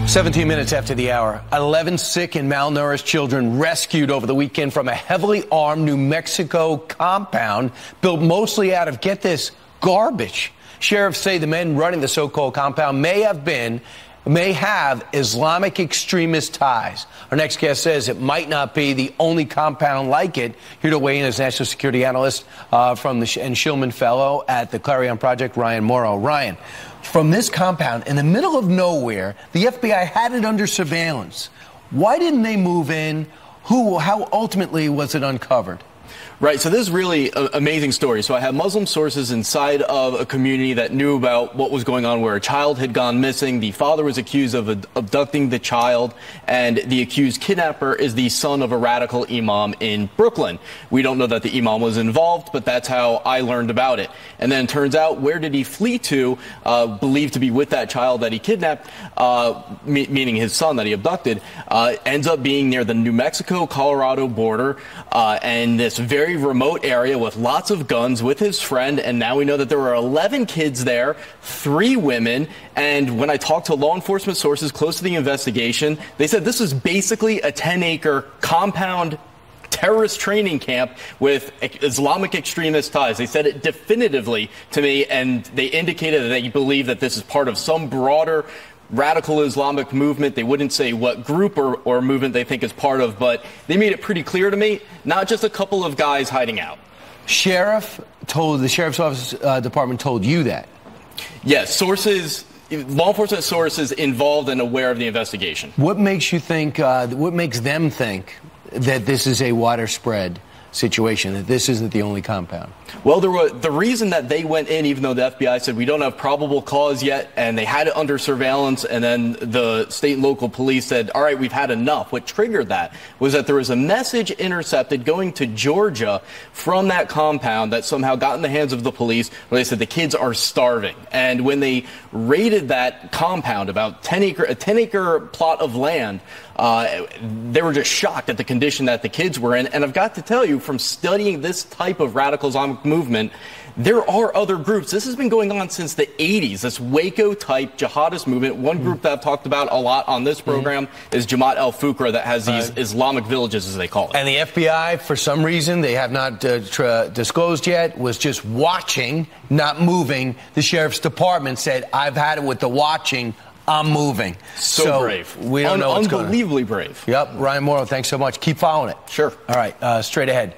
17 minutes after the hour, 11 sick and malnourished children rescued over the weekend from a heavily armed New Mexico compound built mostly out of, get this, garbage. Sheriffs say the men running the so-called compound may have Islamic extremist ties. Our next guest says it might not be the only compound like it. Here to weigh in is national security analyst and Shillman fellow at the Clarion Project, Mauro. Ryan, from this compound in the middle of nowhere, the FBI had it under surveillance. Why didn't they move in? How ultimately was it uncovered? Right, so this is really an amazing story. So I have Muslim sources inside of a community that knew about what was going on, where a child had gone missing. The father was accused of abducting the child, and the accused kidnapper is the son of a radical imam in Brooklyn. We don't know that the imam was involved, but that's how I learned about it. And then it turns out, where did he flee to, believed to be with that child that he kidnapped, meaning his son that he abducted, ends up being near the New Mexico-Colorado border, and this very remote area with lots of guns with his friend. And now we know that there were 11 kids there, 3 women. And when I talked to law enforcement sources close to the investigation, they said this was basically a 10-acre compound terrorist training camp with Islamic extremist ties. They said it definitively to me, and they indicated that they believe that this is part of some broader radical Islamic movement. They wouldn't say what group or movement they think is part of, but they made it pretty clear to me, not just a couple of guys hiding out. The Sheriff's Office Department told you that? Yes, sources, law enforcement sources involved and aware of the investigation. What makes you think, what makes them think that this is a widespread situation, that this isn't the only compound? Well, the reason that they went in, even though the FBI said we don't have probable cause yet, and they had it under surveillance, and then the state and local police said, all right, we've had enough. What triggered that was that there was a message intercepted going to Georgia from that compound that somehow got in the hands of the police, where they said the kids are starving. And when they raided that compound, about a 10-acre plot of land, they were just shocked at the condition that the kids were in. And I've got to tell you, from studying this type of radical Islamic movement, there are other groups. This has been going on since the 80s, this Waco-type jihadist movement. One group that I've talked about a lot on this program is Jamaat al-Fuqra, that has these Islamic villages, as they call it. And the FBI, for some reason, they have not disclosed yet, was just watching, not moving. The Sheriff's Department said, I've had it with the watching, I'm moving. So brave. We don't know what's going on. Unbelievably brave. Yep. Ryan Mauro, thanks so much. Keep following it. Sure. All right. Straight ahead.